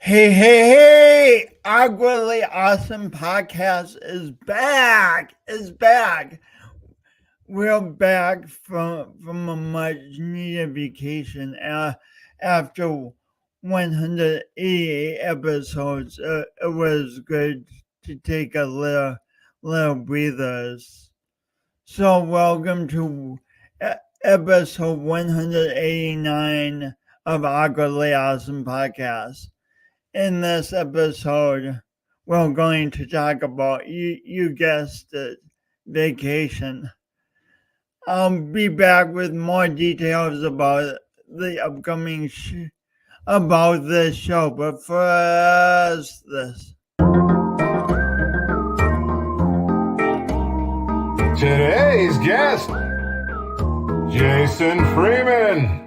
Hey, Awkwardly Awesome Podcast is back. Is back. We're back from a much needed vacation after 188 episodes. It was good to take a little breathers. So welcome to episode 189 of Awkwardly Awesome Podcast. In this episode, we're going to talk about, you guessed it, vacation. I'll be back with more details about the upcoming about this show, but first, this. Today's guest, Jason Freeman.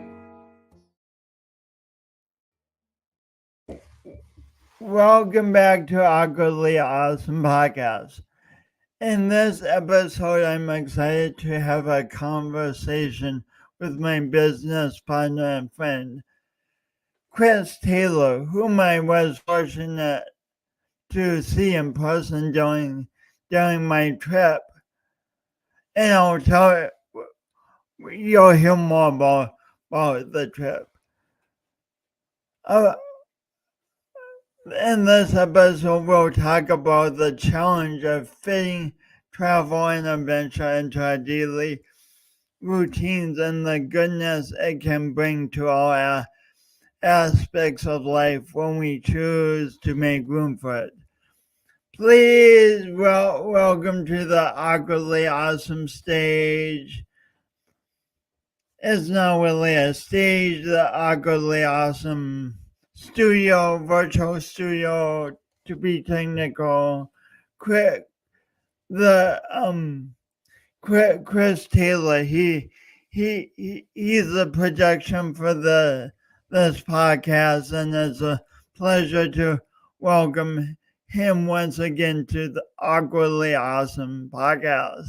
Welcome back to Awkwardly Awesome Podcast. In this episode, I'm excited to have a conversation with my business partner and friend, Chris Taylor, whom I was fortunate to see in person during my trip. And you'll hear more about the trip. In this episode, we'll talk about the challenge of fitting travel and adventure into our daily routines and the goodness it can bring to all aspects of life when we choose to make room for it. Please welcome to the Awkwardly Awesome stage. It's not really a stage, the Awkwardly Awesome virtual studio, to be technical. Chris Taylor, he's the production for this podcast, and it's a pleasure to welcome him once again to the Awkwardly Awesome Podcast.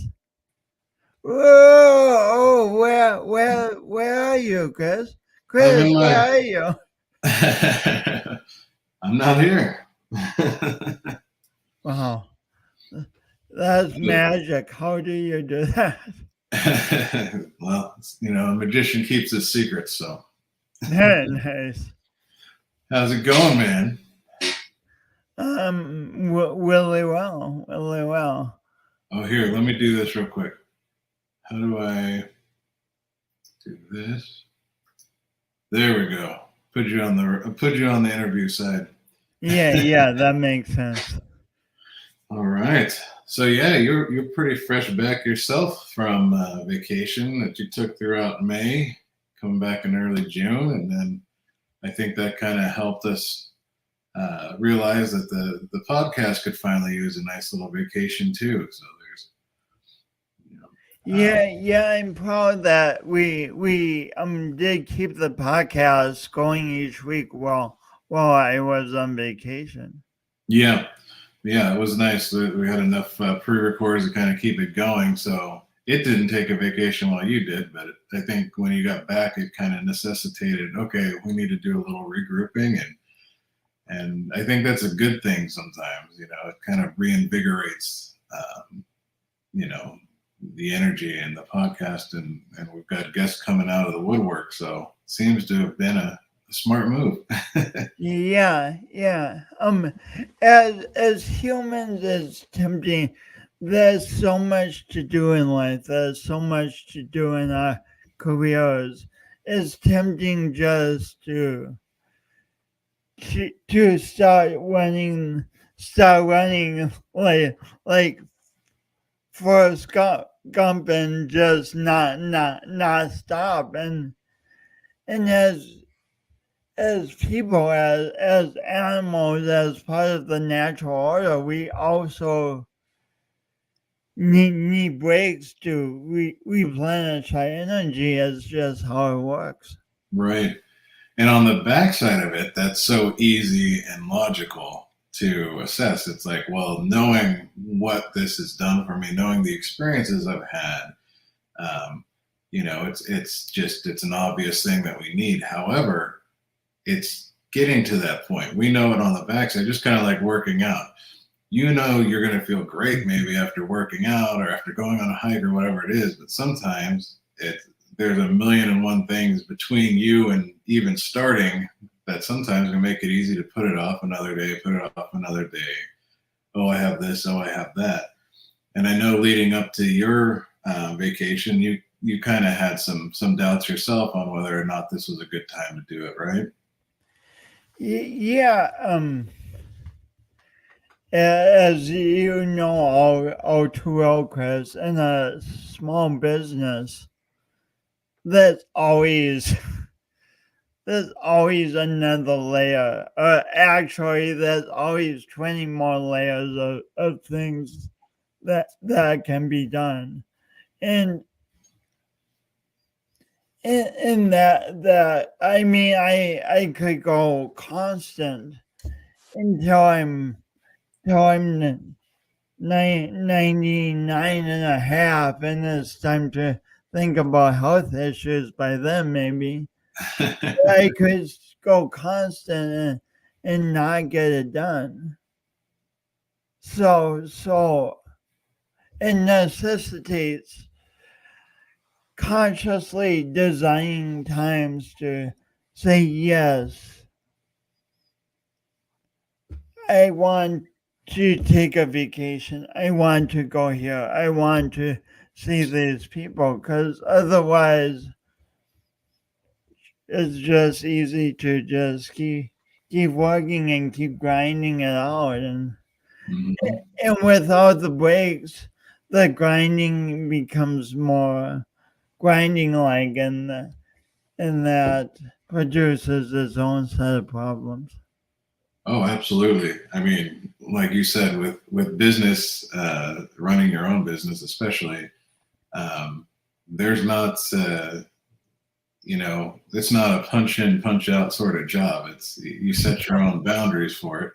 Whoa, where are you, Chris? Chris, where are you? I'm not here. Wow, that's magic. How do you do that? Well, a magician keeps his secrets, so. Nice. How's it going, man? Really well. Oh, here, let me do this real quick. How do I do this? There we go. Put you on the interview side. Yeah, that makes sense. All right. So yeah, you're pretty fresh back yourself from vacation that you took throughout May, coming back in early June, and then I think that kind of helped us realize that the podcast could finally use a nice little vacation too. So there's, yeah, I'm proud that we did keep the podcast going each week while I was on vacation. Yeah, it was nice that we had enough pre-records to kind of keep it going. So it didn't take a vacation while you did, but I think when you got back, it kind of necessitated, okay, we need to do a little regrouping, and I think that's a good thing sometimes. It kind of reinvigorates, the energy in the podcast, and we've got guests coming out of the woodwork, so it seems to have been a smart move. Yeah. As humans, it's tempting. There's so much to do in life. There's so much to do in our careers. It's tempting just to start running like Forrest Gump and just not stop. And as people, as animals, as part of the natural order, we also need breaks to replenish our energy. Is just how it works. Right. And on the backside of it, that's so easy and logical to assess. It's like, well, knowing what this has done for me, knowing the experiences I've had, it's an obvious thing that we need. However, it's getting to that point. We know it on the backside, just kind of like working out. You know you're going to feel great maybe after working out or after going on a hike or whatever it is, but sometimes there's a million and one things between you and even starting that sometimes can make it easy to put it off another day, put it off another day. Oh, I have this. Oh, I have that. And I know leading up to your vacation, you kind of had some doubts yourself on whether or not this was a good time to do it, right? Yeah. As you know all too well, Chris, in a small business, there's always there's always another layer. Actually, there's always 20 more layers of things that can be done, and that I mean, I could go constant until I'm 99 and a half, and it's time to think about health issues by then, maybe. I could go constant and not get it done. So it necessitates consciously designing times to say, yes, I want to take a vacation. I want to go here. I want to see these people, because otherwise it's just easy to just keep working and keep grinding it out, Mhm. and without the breaks, the grinding becomes more grinding like, and that produces its own set of problems. Oh, absolutely. I mean, like you said, with business, running your own business, especially, there's not, it's not a punch in, punch out sort of job. It's you set your own boundaries for it,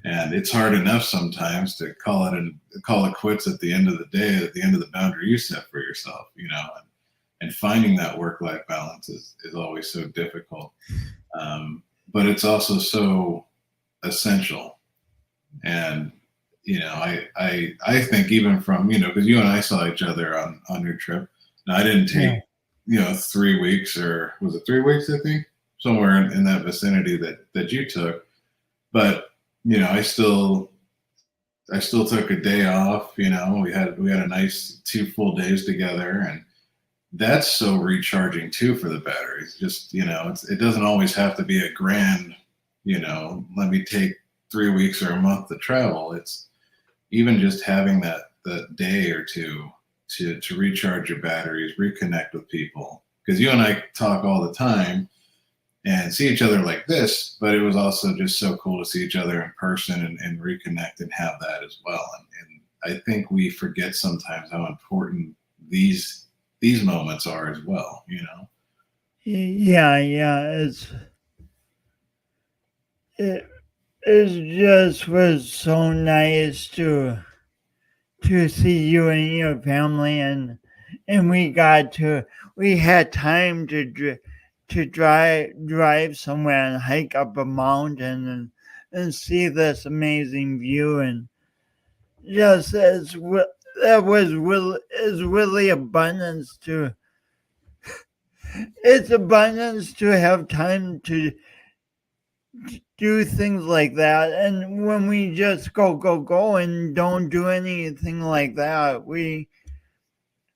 and it's hard enough sometimes to call it quits at the end of the day, at the end of the boundary you set for yourself. And finding that work life balance is always so difficult, but it's also so essential. And I think even from because you and I saw each other on your trip. Now I didn't take Yeah. 3 weeks, or was it 3 weeks? I think somewhere in that vicinity that you took. But I still took a day off. We had a nice 2 full days together, and that's so recharging too for the batteries. Just it doesn't always have to be a grand. Let me take 3 weeks or a month to travel. It's even just having that day or two to recharge your batteries, reconnect with people. Because you and I talk all the time and see each other like this, but it was also just so cool to see each other in person and reconnect and have that as well. And I think we forget sometimes how important these moments are as well. Yeah. It it just was so nice to see you and your family, and we had time to drive somewhere and hike up a mountain and see this amazing view, and just that was really is really abundance to it's abundance to have time to do things like that. And when we just go and don't do anything like that, we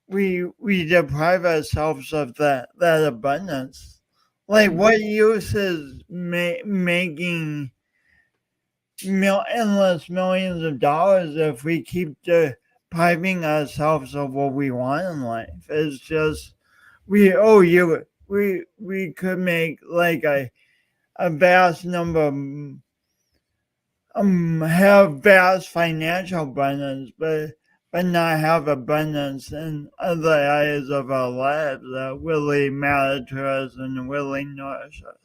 deprive ourselves of that abundance. Like, what use is making endless millions of dollars if we keep depriving ourselves of what we want in life? It's just we could make like a vast number have vast financial abundance, but not have abundance in other areas of our lives that really matter to us and really nourish us.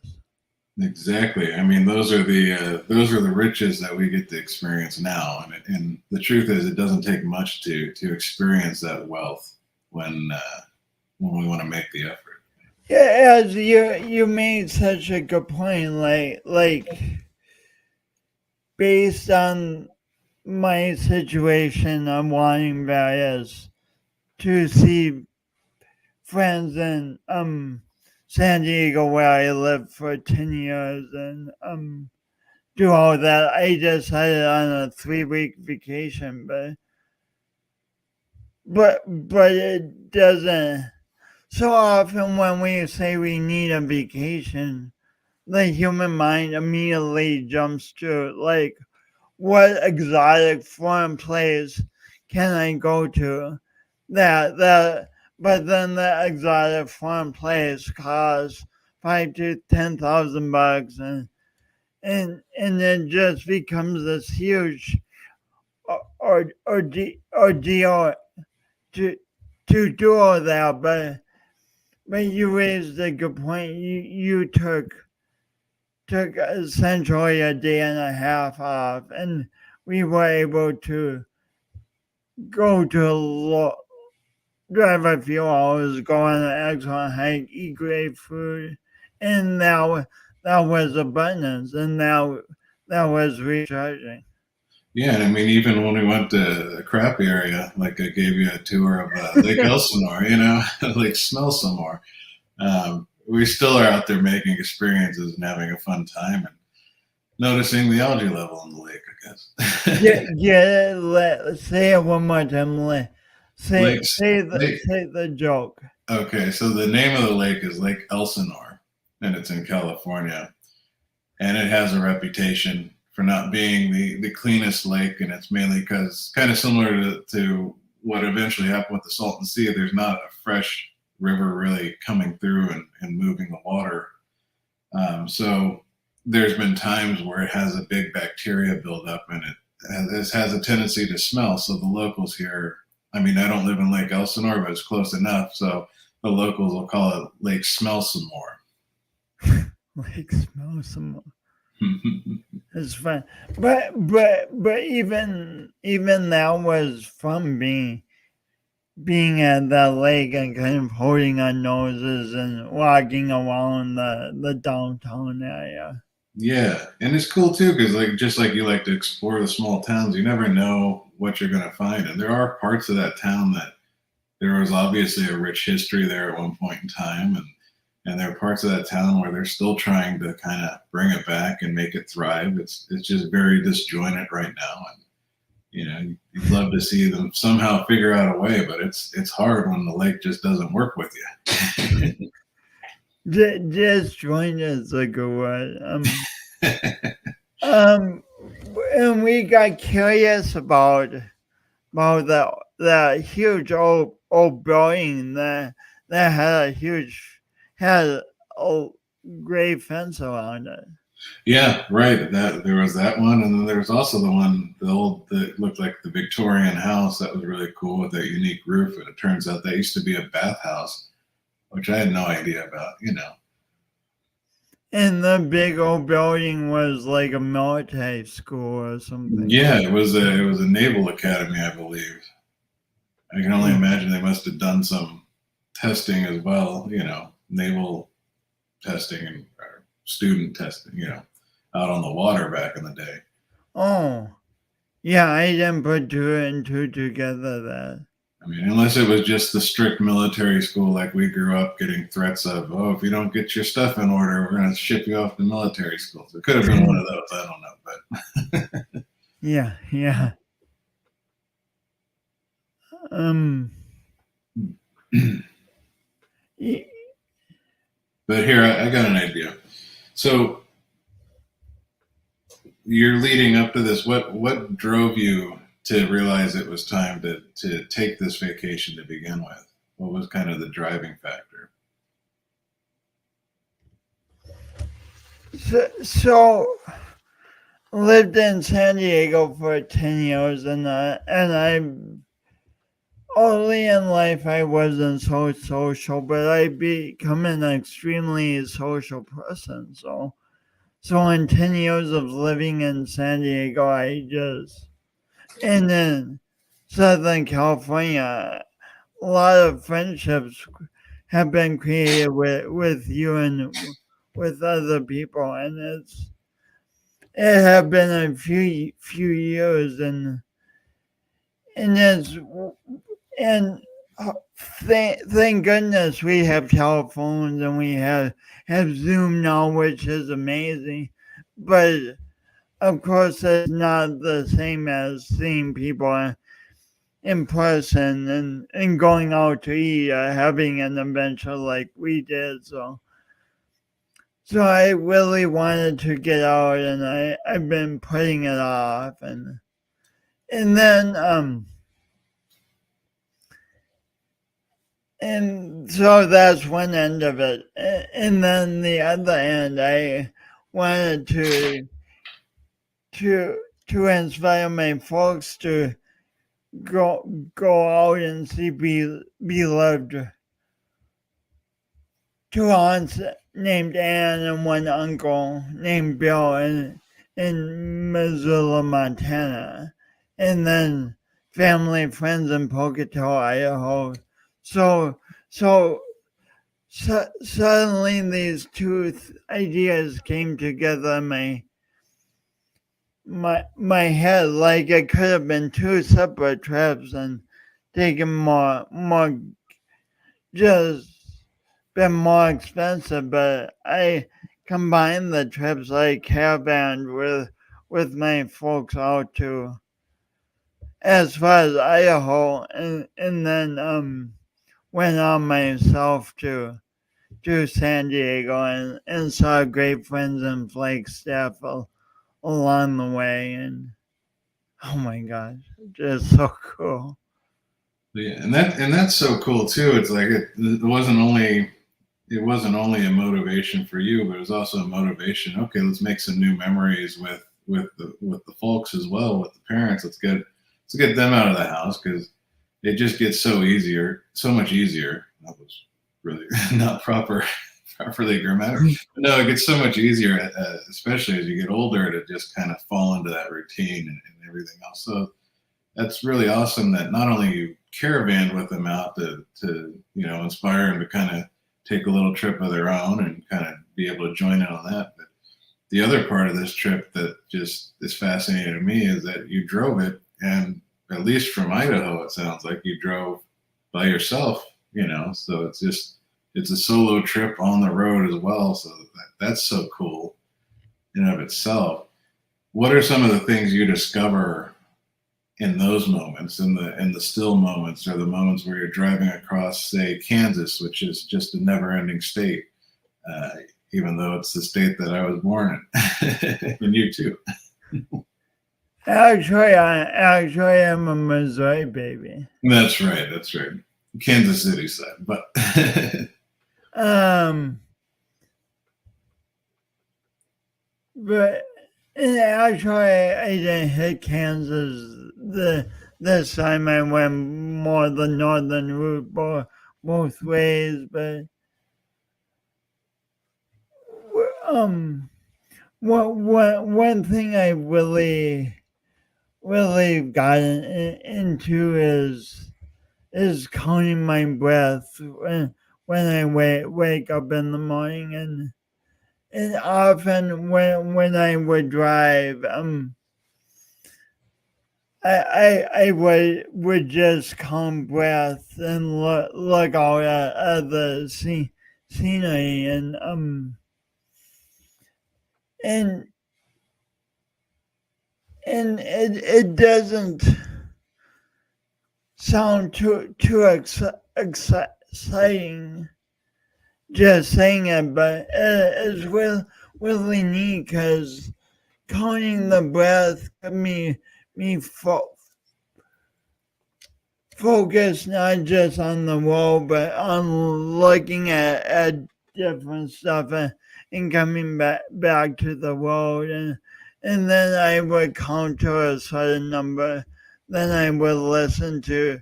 Exactly. I mean, those are the riches that we get to experience now, and the truth is, it doesn't take much to experience that wealth when we want to make the effort. Yeah, as you made such a good point, like based on my situation, I'm wanting various to see friends in San Diego where I lived for 10 years and do all that. I decided on a 3 week vacation, but it doesn't. So often when we say we need a vacation, the human mind immediately jumps to like, what exotic foreign place can I go to? That but then the exotic foreign place costs 5 to 10,000 bucks, and it just becomes this huge ordeal to do all that. But you raised a good point. You took essentially a day and a half off, and we were able to go to drive a few hours, go on an excellent hike, eat great food, and that was abundance, and that was recharging. Yeah, and I mean, even when we went to the crap area, like I gave you a tour of Lake Elsinore, like smell some more. We still are out there making experiences and having a fun time and noticing the algae level in the lake, I guess. Let's say it one more time. Lakes, lake. Say the joke. Okay, so the name of the lake is Lake Elsinore, and it's in California, and it has a reputation for not being the cleanest lake, and it's mainly because kind of similar to what eventually happened with the Salton Sea. There's not a fresh river really coming through and moving the water. So there's been times where it has a big bacteria buildup and it has a tendency to smell. So the locals here, I mean, I don't live in Lake Elsinore, but it's close enough. So the locals will call it Lake Smell Some More. Like smell some more. It's fun, but even that was from being at that lake and kind of holding our noses and walking around the downtown area. Yeah, and it's cool too because like just like you like to explore the small towns, you never know what you're going to find, and there are parts of that town that there was obviously a rich history there at one point in time, and there are parts of that town where they're still trying to kind of bring it back and make it thrive. It's just very disjointed right now, and you'd love to see them somehow figure out a way, but it's hard when the lake just doesn't work with you. Just join us like a what? Um, and we got curious about the huge old building that had a great fence around it. Yeah, right. That there was that one, and then there was also the one, the old that looked like the Victorian house that was really cool with that unique roof. And it turns out that used to be a bathhouse, which I had no idea about. And the big old building was like a military school or something. Yeah, it was a naval academy, I believe. I can only imagine they must have done some testing as well. Naval testing and or student testing. Out on the water back in the day. Oh, yeah, I didn't put two and two together that. I mean, unless it was just the strict military school like we grew up getting threats of, oh, if you don't get your stuff in order, we're going to ship you off to military school. So it could have been one of those. I don't know. But Yeah. Y- but here, I got an idea. So you're leading up to this. What drove you to realize it was time to take this vacation to begin with? What was kind of the driving factor? So lived in San Diego for 10 years, and I early in life I wasn't so social, but I become an extremely social person. So in 10 years of living in San Diego, and in Southern California, a lot of friendships have been created with you and with other people, and it have been a few years, and it's and thank goodness we have telephones and we have Zoom now, which is amazing, but of course it's not the same as seeing people in person and going out to eat, having an adventure like we did. So I really wanted to get out, and I've been putting it off, and then and so that's one end of it, and then the other end, I wanted to to inspire my folks to go out and see beloved. Two aunts named Anne and one uncle named Bill in Missoula, Montana, and then family friends in Pocatello, Idaho. So suddenly these two ideas came together in my head, like it could have been two separate trips and taken more just been more expensive, but I combined the trips, like caravan with my folks out to as far as Idaho, and then went on myself to San Diego and saw great friends in Flagstaff along the way, and oh my gosh, just so cool. Yeah, and that's so cool too. It's like it wasn't only a motivation for you, but it was also a motivation. Okay, let's make some new memories with the folks as well, with the parents. Let's get them out of the house because it just gets so much easier. That was really not properly grammatical. No, it gets so much easier, especially as you get older, to just kind of fall into that routine and everything else. So that's really awesome that not only you caravan with them out to inspire them to kind of take a little trip of their own and kind of be able to join in on that, but the other part of this trip that just is fascinating to me is that you drove it, and at least from Idaho, it sounds like you drove by yourself. So it's a solo trip on the road as well. So that's so cool in and of itself. What are some of the things you discover in those moments, in the still moments, or the moments where you're driving across, say, Kansas, which is just a never-ending state, even though it's the state that I was born in, and you too. Actually, I'm a Missouri baby. That's right. That's right. Kansas City side, but but and actually, I didn't hit Kansas this time. I went more the northern route both ways, but one thing I really gotten into is counting my breath when I wake up in the morning, and often when I would drive, I would just count breath and look out at the scenery, and it doesn't sound too exciting just saying it, but it's really neat because counting the breath kept me focus not just on the road, but on looking at different stuff and coming back to the road. And then I would count to a certain number. Then I would listen to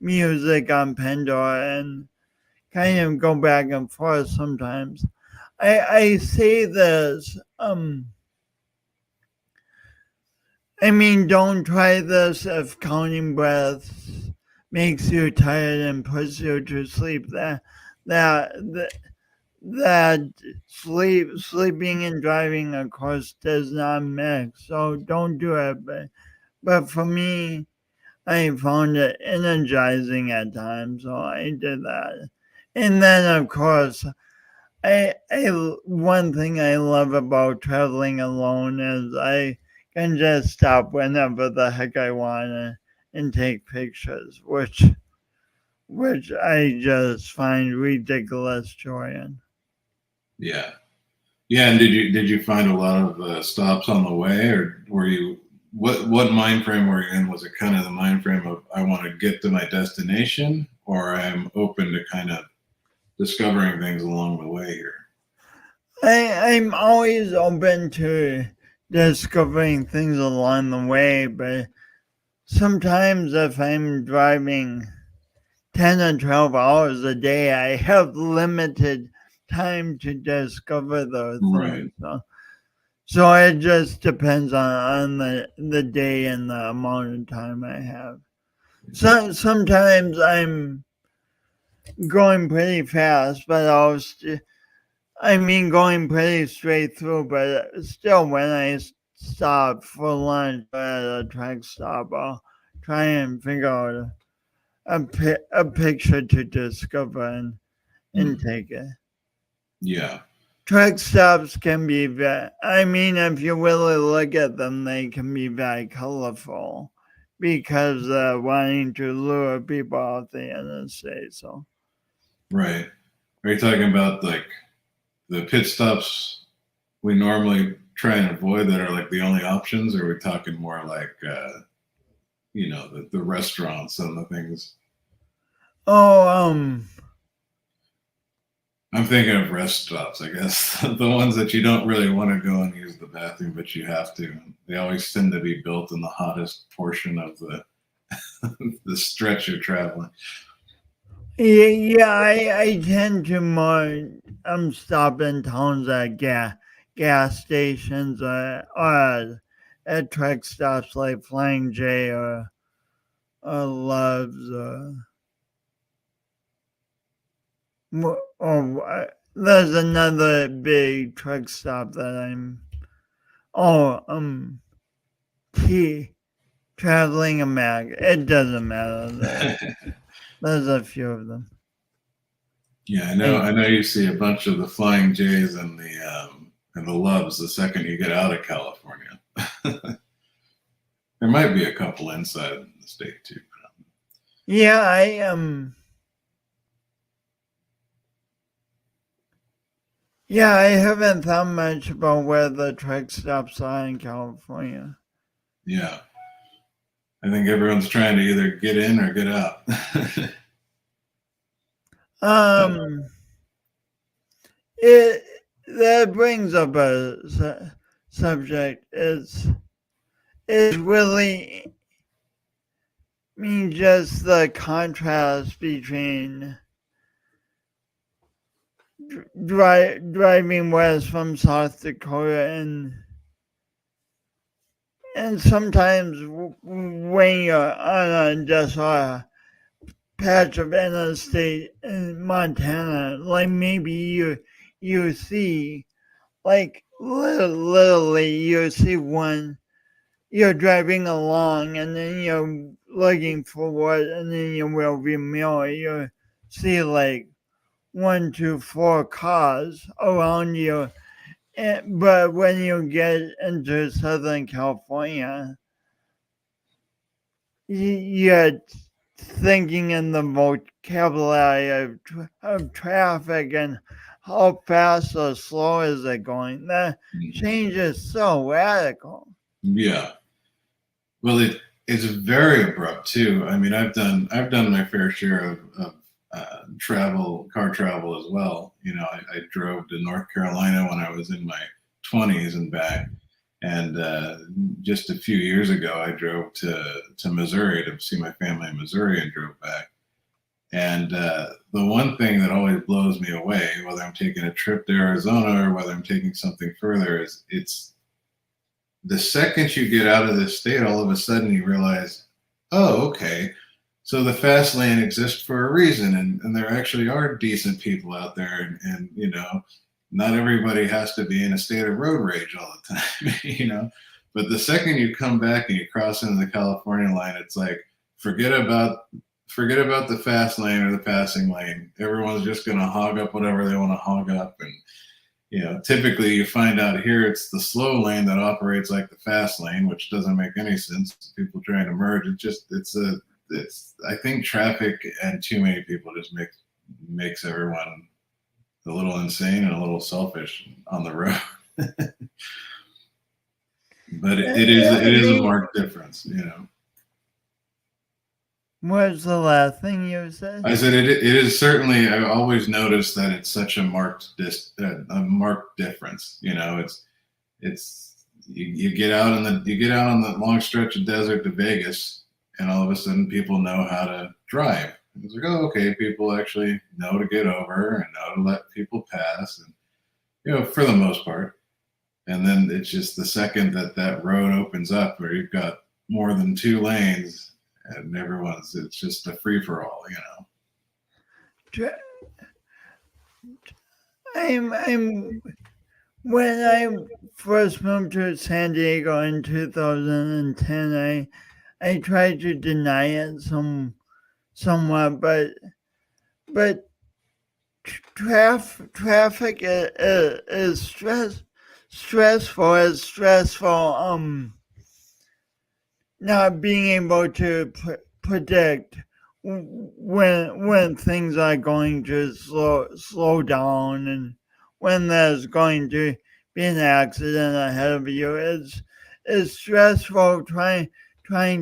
music on Pandora and kind of go back and forth sometimes. I say this, I mean, don't try this if counting breaths makes you tired and puts you to sleep. that that sleeping and driving, of course, does not mix. So don't do it. But for me, I found it energizing at times, so I did that. And then, of course, one thing I love about traveling alone is I can just stop whenever the heck I want and take pictures, which I just find ridiculous joy in. Yeah. Yeah, and did you find a lot of stops on the way, or were you what mind frame were you in? Was it kind of the mind frame of I want to get to my destination, or I'm open to kind of discovering things along the way here? I'm always open to discovering things along the way, but sometimes if I'm driving 10 or 12 hours a day, I have limited time to discover those Right. things. So it just depends on the day and the amount of time I have. Sometimes I'm going pretty fast, but going pretty straight through, but still, when I stop for lunch at a truck stop, I'll try and figure out a picture to discover and take it. Yeah. Truck stops can be if you really look at them, they can be very colorful because wanting to lure people off the interstate. So, Right. Are you talking about like the pit stops we normally try and avoid that are like the only options, or are we talking more like the restaurants and the things? oh, I'm thinking of rest stops, I guess. The ones that you don't really want to go and use the bathroom, but you have to. They always tend to be built in the hottest portion of the the stretch you're traveling. yeah, I tend to more stop in towns at gas stations or at truck stops like Flying J or Love's there's another big truck stop that I'm T traveling a mag. It doesn't matter. There's a few of them. Yeah, I know you see a bunch of the Flying J's and the Loves the second you get out of California. There might be a couple inside the state too. Yeah, I Yeah, I haven't thought much about where the truck stops are in California. Yeah, I think everyone's trying to either get in or get out. It that brings up a subject. It's really just the contrast between driving west from South Dakota and sometimes when you're on just a patch of interstate in Montana, like maybe you see like literally you see one, you're driving along and then you're looking forward and then you will mirror, you see like 1, 2, 4 cars around you. But when you get into Southern California, you're thinking in the vocabulary of traffic and how fast or slow is it going. That change is so radical. Yeah. Well, it's very abrupt too. I mean, I've done my fair share of car travel as well. I drove to North Carolina when I was in my 20s and back, and just a few years ago, I drove to Missouri to see my family in Missouri and drove back. And the one thing that always blows me away, whether I'm taking a trip to Arizona or whether I'm taking something further, is it's the second you get out of this state, all of a sudden you realize, oh, okay, So the fast lane exists for a reason, and there actually are decent people out there, and you know, not everybody has to be in a state of road rage all the time, you know. But the second you come back and you cross into the California line, it's like forget about forget about the fast lane or the passing lane. Everyone's just going to hog up whatever they want to hog up, and you know, typically you find out here it's the slow lane that operates like the fast lane, which doesn't make any sense. People trying to merge, it's I think traffic and too many people just makes everyone a little insane and a little selfish on the road. But it is a marked difference, you know. What's the last thing you said? I said it is certainly. I always noticed that it's such a marked difference. You know, it's you get out on the long stretch of desert to Vegas, and all of a sudden people know how to drive. It's like, oh, okay, people actually know to get over and know to let people pass, and you know, for the most part. And then it's just the second that road opens up where you've got more than two lanes and it's just a free for all, you know. When I first moved to San Diego in 2010, I tried to deny it somewhat, but traffic is stressful. It's stressful. Not being able to predict when things are going to slow down and when there's going to be an accident ahead of you. It's stressful trying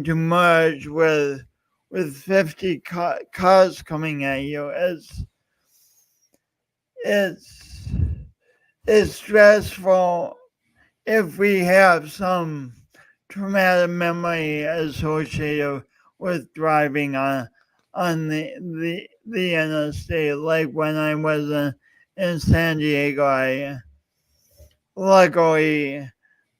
to merge with 50 cars coming at you. It's stressful if we have some traumatic memory associated with driving on the interstate. Like when I was in San Diego, luckily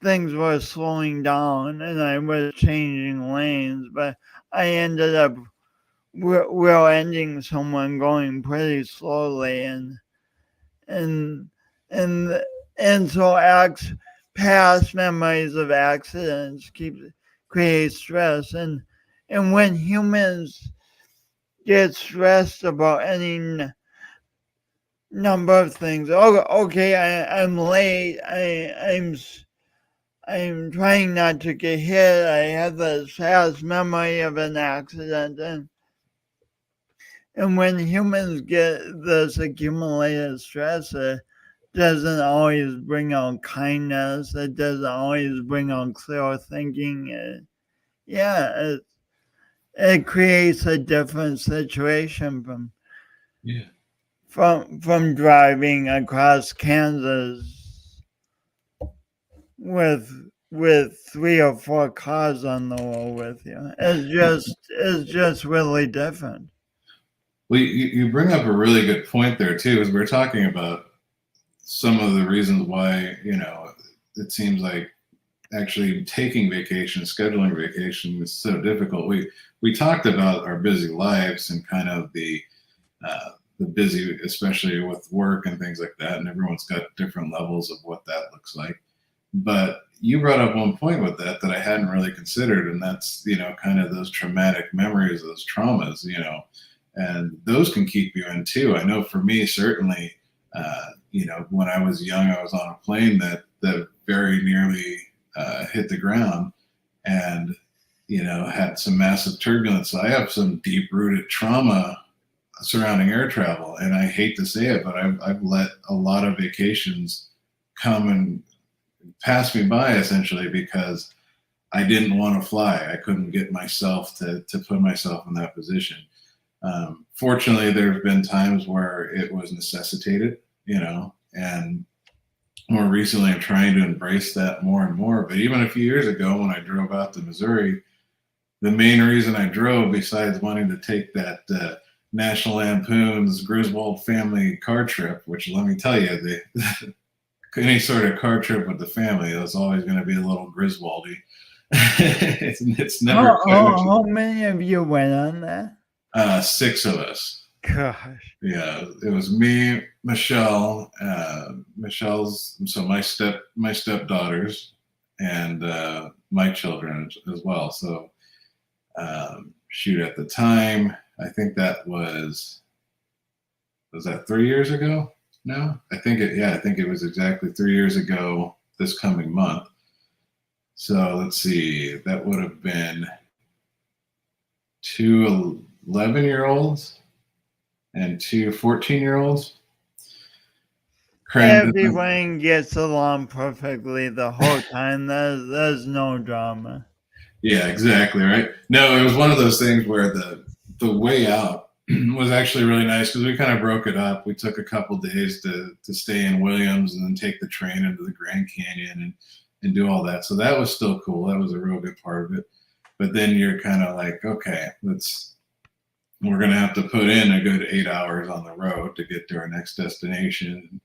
things were slowing down and I was changing lanes, but I ended up rear-ending someone going pretty slowly, and so past memories of accidents create stress, and when humans get stressed about any number of things, okay, I'm late, I'm trying not to get hit, I have this past memory of an accident, and when humans get this accumulated stress, it doesn't always bring out kindness. It doesn't always bring out clear thinking. It creates a different situation from driving across Kansas with 3 or 4 cars on the road with you. It's just really different. Well, you bring up a really good point there too, as we're talking about some of the reasons why, you know, it seems like actually taking vacation, scheduling vacation is so difficult. We talked about our busy lives and kind of the busy, especially with work and things like that, and everyone's got different levels of what that looks like. But you brought up one point with that I hadn't really considered, and that's, you know, kind of those traumatic memories, those traumas, you know, and those can keep you in too. I know for me, certainly, you know, when I was young, I was on a plane that very nearly hit the ground and, you know, had some massive turbulence. So I have some deep rooted trauma surrounding air travel. And I hate to say it, but I've let a lot of vacations come and pass me by essentially because I didn't want to fly. I couldn't get myself to put myself in that position. Fortunately, there have been times where it was necessitated, you know, and more recently I'm trying to embrace that more and more. But even a few years ago when I drove out to Missouri, the main reason I drove, besides wanting to take that National Lampoon's Griswold family car trip, which let me tell you, any sort of car trip with the family, there's always going to be a little Griswoldy. It's never how many of you went on that? 6 of us. Gosh. Yeah, it was me, Michelle, so my stepdaughters, and my children as well. So shoot, at the time, I think that was that 3 years ago now? I think it was exactly 3 years ago this coming month. So let's see, that would have been 2 11-year-olds and 2 14-year-olds crammed in the. Everyone gets along perfectly the whole time. There's no drama. Yeah, exactly, right. No, it was one of those things where the way out was actually really nice because we kind of broke it up. We took a couple days to stay in Williams and then take the train into the Grand Canyon and do all that. So that was still cool. That was a real good part of it. But then you're kind of like, okay, we're gonna have to put in a good 8 hours on the road to get to our next destination.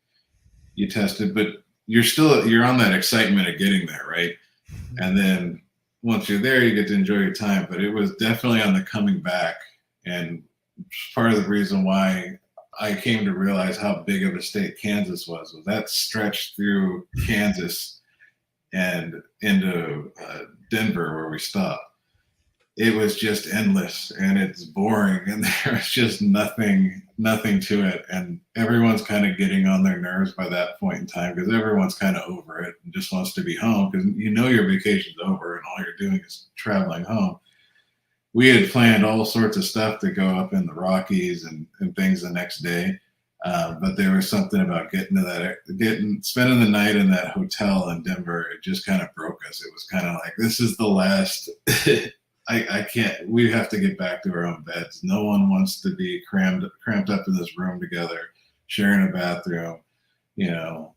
You tested, but you're on that excitement of getting there, right? And then once you're there, you get to enjoy your time. But it was definitely on the coming back, and part of the reason why I came to realize how big of a state Kansas was that stretch through Kansas and into Denver where we stopped. It was just endless and it's boring and there's just nothing to it, and everyone's kind of getting on their nerves by that point in time because everyone's kind of over it and just wants to be home because your vacation's over and all you're doing is traveling home. We had planned all sorts of stuff to go up in the Rockies and things the next day, but there was something about spending the night in that hotel in Denver. It just kind of broke us. It was kind of like, this is the last. I can't. We have to get back to our own beds. No one wants to be cramped up in this room together, sharing a bathroom,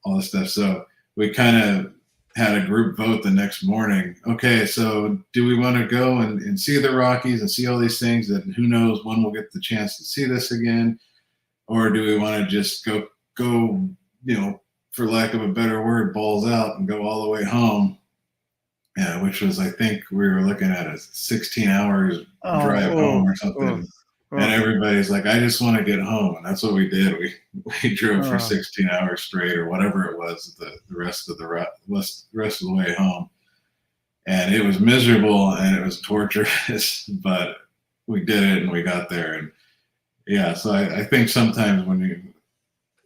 all this stuff. So we kind of had a group vote the next morning. Okay, so do we want to go and see the Rockies and see all these things that who knows when we'll get the chance to see this again, or do we want to just go, for lack of a better word, balls out and go all the way home? Yeah, which was, I think we were looking at a 16 hours drive home or something. And everybody's like, I just want to get home. And that's what we did. We drove for 16 hours straight or whatever it was, the rest of the way home. And it was miserable and it was torturous, but we did it and we got there. And yeah, so I think sometimes when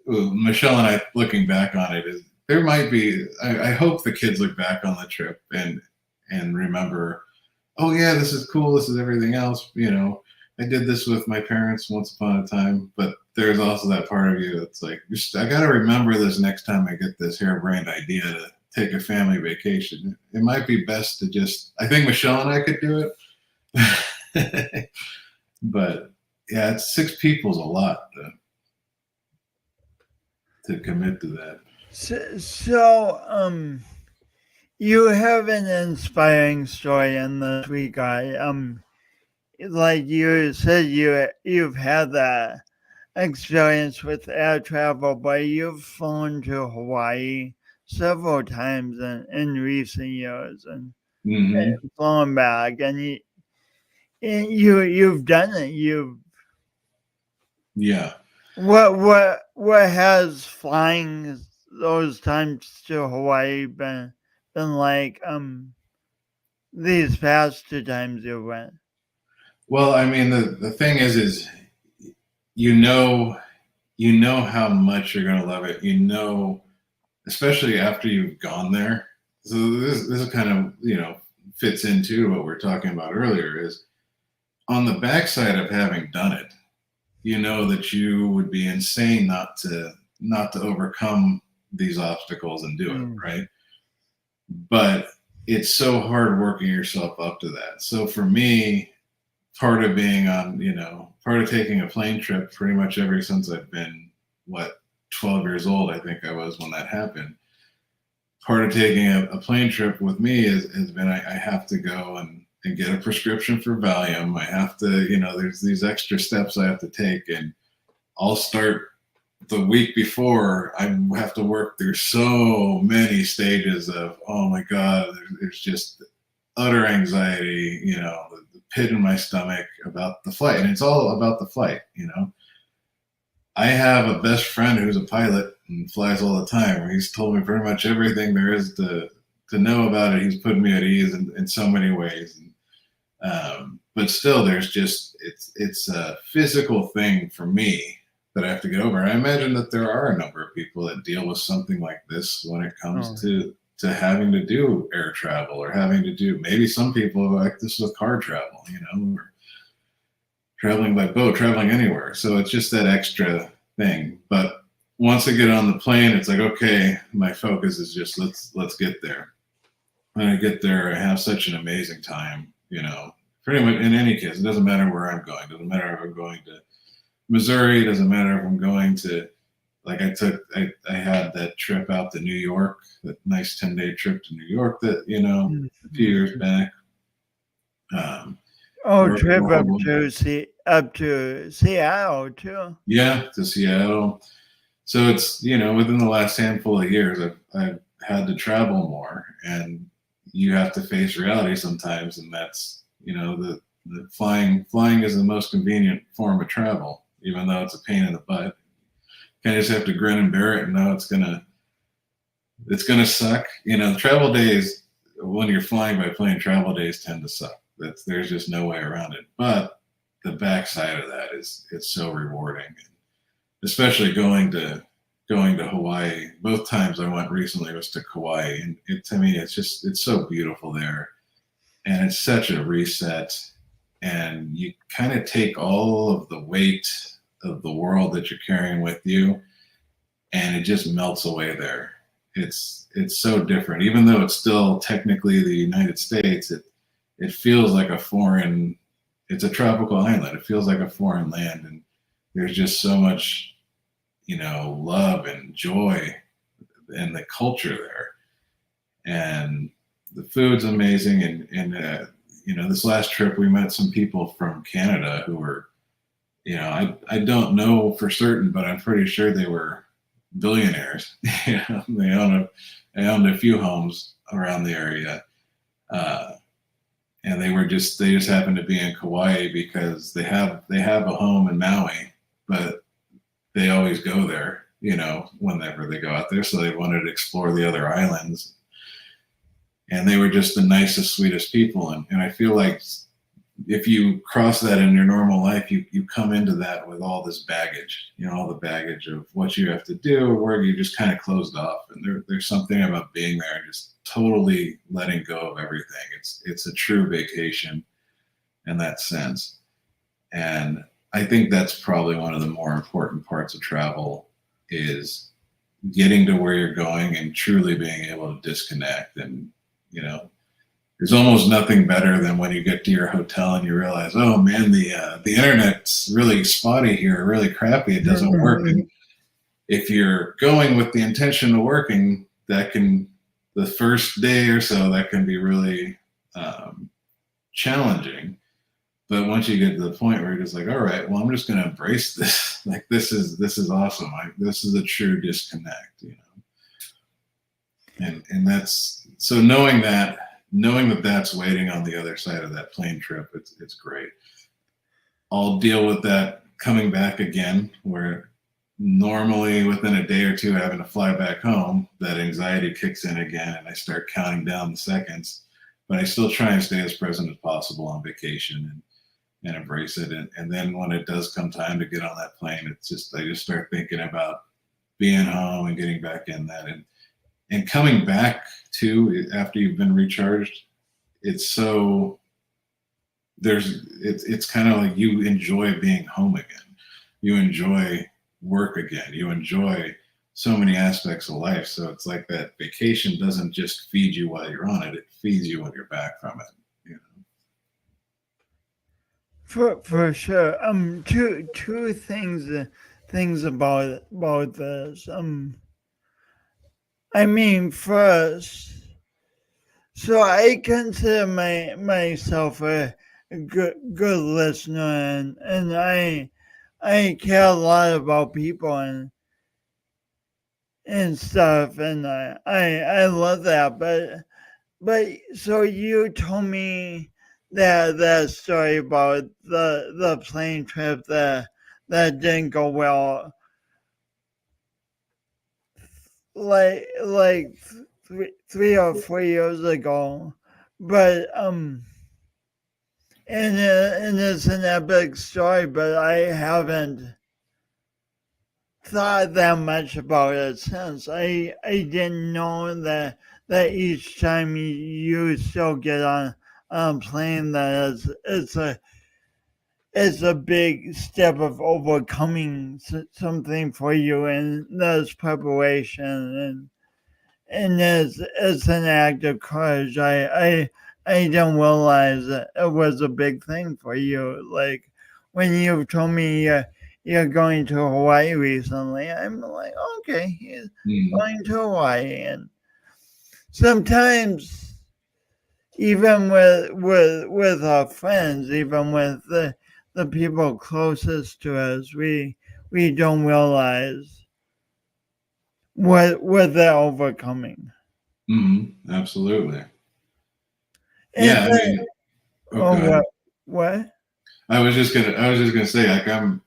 Michelle and I looking back on it, is there might be, I hope the kids look back on the trip and remember, oh yeah, this is cool. This is everything else. I did this with my parents once upon a time, but there's also that part of you that's like, I got to remember this next time I get this harebrained idea to take a family vacation. It might be best to I think Michelle and I could do it, but yeah, it's 6 people's a lot to commit to that. So, you have an inspiring story in this week, like you said, you've had that experience with air travel, but you've flown to Hawaii several times in recent years and flown back, and you've done it. Yeah. What has flying those times to Hawaii been like? These past 2 times you went. Well, I mean, the thing is how much you're gonna love it. Especially after you've gone there. So this is kind of fits into what we we're talking about earlier. Is on the backside of having done it, that you would be insane not to overcome these obstacles and do it, right? But it's so hard working yourself up to that. So for me, part of being part of taking a plane trip pretty much ever since I've been 12 years old, I think I was when that happened. Part of taking a plane trip with me has been I have to go and get a prescription for Valium. I have to, there's these extra steps I have to take, and I'll start the week before. I have to work through so many stages of, oh my God, there's just utter anxiety, the pit in my stomach about the flight, and it's all about the flight. I have a best friend who's a pilot and flies all the time. He's told me pretty much everything there is to know about it. He's put me at ease in so many ways. But still, there's just it's a physical thing for me that I have to get over. And I imagine that there are a number of people that deal with something like this when it comes to having to do air travel, or having to do, maybe some people like this with car travel, or traveling by boat, traveling anywhere. So it's just that extra thing. But once I get on the plane, it's like, okay, my focus is just let's get there. When I get there, I have such an amazing time, pretty much in any case. It doesn't matter where I'm going. It doesn't matter if I'm going to Missouri. It doesn't matter if I'm going to, like I had that trip out to New York, that nice 10-day trip to New York that, a few years back. Trip up to Seattle too. Yeah, to Seattle. So it's, within the last handful of years, I've had to travel more, and you have to face reality sometimes, and that's, the flying is the most convenient form of travel, even though it's a pain in the butt. You just have to grin and bear it and know it's gonna suck. Travel days, when you're flying by plane, travel days tend to suck. There's just no way around it. But the backside of that it's so rewarding, especially going to Hawaii. Both times I went recently was to Kauai, and to me it's so beautiful there, and it's such a reset, and you kind of take all of the weight of the world that you're carrying with you, and it just melts away there. It's so different, even though it's still technically the United States. It feels like it's a tropical island. It feels like a foreign land, and there's just so much, love and joy and the culture there. And the food's amazing. And this last trip, we met some people from Canada who were, I don't know for certain, but I'm pretty sure they were billionaires. They owned a few homes around the area. And they just happened to be in Kauai because they have a home in Maui, but they always go there, whenever they go out there. So they wanted to explore the other islands, and they were just the nicest, sweetest people. And I feel like if you cross that in your normal life, you come into that with all this baggage, all the baggage of what you have to do, or where you just kind of closed off. And there's something about being there and just totally letting go of everything. It's a true vacation in that sense. And I think that's probably one of the more important parts of travel, is getting to where you're going and truly being able to disconnect. And, there's almost nothing better than when you get to your hotel and you realize, oh man, the internet's really spotty here, really crappy. It doesn't work. And if you're going with the intention of working, the first day or so, that can be really challenging. But once you get to the point where you're just like, all right, well, I'm just going to embrace this. Like, this is awesome. This is a true disconnect, And that's, so knowing that that's waiting on the other side of that plane trip, it's great. I'll deal with that coming back again, where normally within a day or two having to fly back home, that anxiety kicks in again, and I start counting down the seconds. But I still try and stay as present as possible on vacation and embrace it. And then when it does come time to get on that plane, I just start thinking about being home and getting back in that. And coming back to, after you've been recharged, it's kind of like you enjoy being home again. You enjoy work again. You enjoy so many aspects of life. So it's like that vacation doesn't just feed you while you're on it. It feeds you when you're back from it. For sure. Two things about this. First, so I consider myself a good listener, and I care a lot about people and stuff, and I love that. But so you told me that story about the plane trip that didn't go well, like 3 or 4 years ago, but and it's an epic story, but I haven't thought that much about it since. I didn't know that each time you still get on a plane that it's a big step of overcoming something for you, and there's preparation, and it's an act of courage. I didn't realize that it was a big thing for you. Like when you told me you're going to Hawaii recently, I'm like, okay, he's going to Hawaii, and sometimes even with our friends, even with the people closest to us, we don't realize what they're overcoming. Absolutely. And Yeah, I mean, go ahead. what? I was just gonna say, like, I'm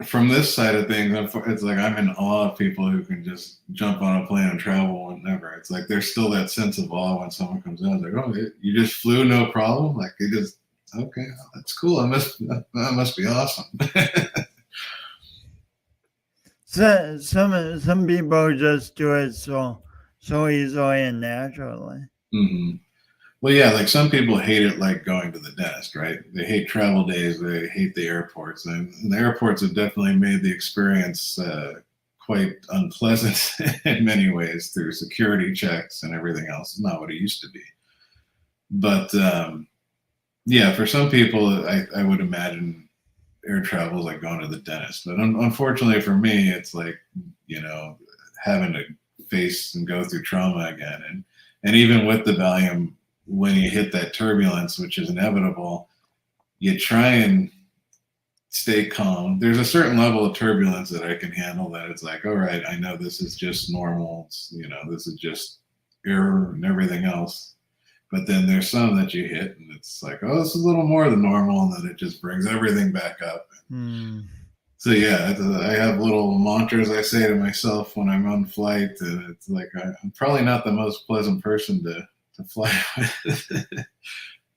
from this side of things. It's like I'm in awe of people who can just jump on a plane and travel whenever. It's like there's still that sense of awe when someone comes out. It's like, oh, you just flew, no problem. Like you just okay, that's cool. That must be awesome. So, some people just do it so easily and naturally. Well, yeah, like some people hate it like going to the dentist, right? They hate travel days, they hate the airports, and the airports have definitely made the experience quite unpleasant in many ways through security checks and everything else. It's not what it used to be. But yeah, for some people, I would imagine air travel is like going to the dentist. But unfortunately for me, it's like, having to face and go through trauma again. And even with the Valium, when you hit that turbulence, which is inevitable, you try and stay calm. There's a certain level of turbulence that I can handle that it's like, all right, I know this is just normal. This is just error and everything else. But then there's some that you hit and it's like, oh, this is a little more than normal. And then it just brings everything back up. So yeah, I have little mantras I say to myself when I'm on flight, and it's like I'm probably not the most pleasant person to fly with.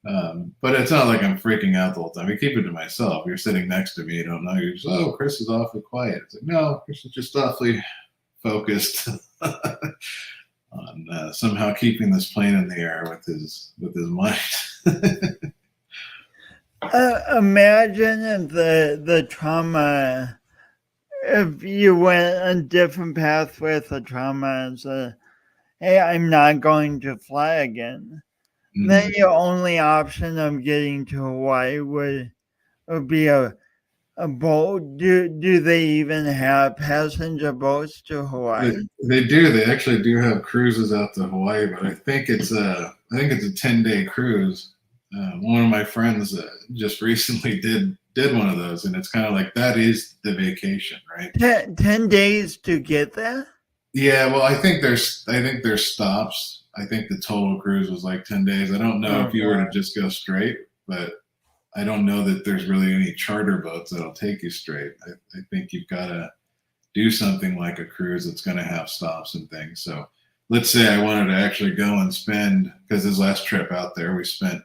But it's not like I'm freaking out the whole time. I keep it to myself. You're sitting next to me, you don't know. You're just, oh, Chris is awfully quiet. It's like, no, Chris is just awfully focused on somehow keeping this plane in the air with his mind. Imagine if the trauma, if you went a different path with the trauma and said, hey, I'm not going to fly again. Then your only option of getting to Hawaii would be a boat. Do they even have passenger boats to Hawaii? They do. They actually do have cruises out to Hawaii, but I think it's a 10-day cruise. One of my friends just recently did one of those, and it's kind of like that is the vacation, right? 10 days to get there? Yeah, well, I think there's stops. I think the total cruise was like 10 days. I don't know if you were to just go straight, but I don't know that there's really any charter boats that'll take you straight. I think you've got to do something like a cruise that's going to have stops and things. So let's say I wanted to actually go and spend, because this last trip out there, we spent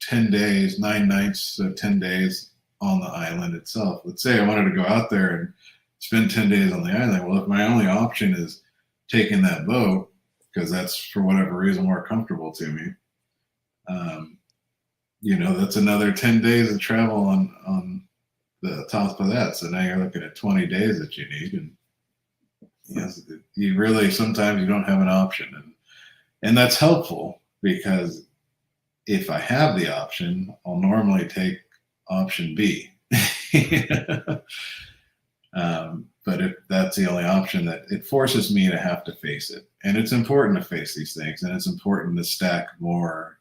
10 days, 9 nights, so 10 days on the island itself. Let's say I wanted to go out there and spend 10 days on the island. Well, if my only option is taking that boat, because that's for whatever reason more comfortable to me, that's another 10 days of travel on the top of that. So now you're looking at 20 days that you need. And yes, you really, sometimes you don't have an option. And that's helpful because if I have the option, I'll normally take option B. But if that's the only option, that it forces me to have to face it. And it's important to face these things, and it's important to stack more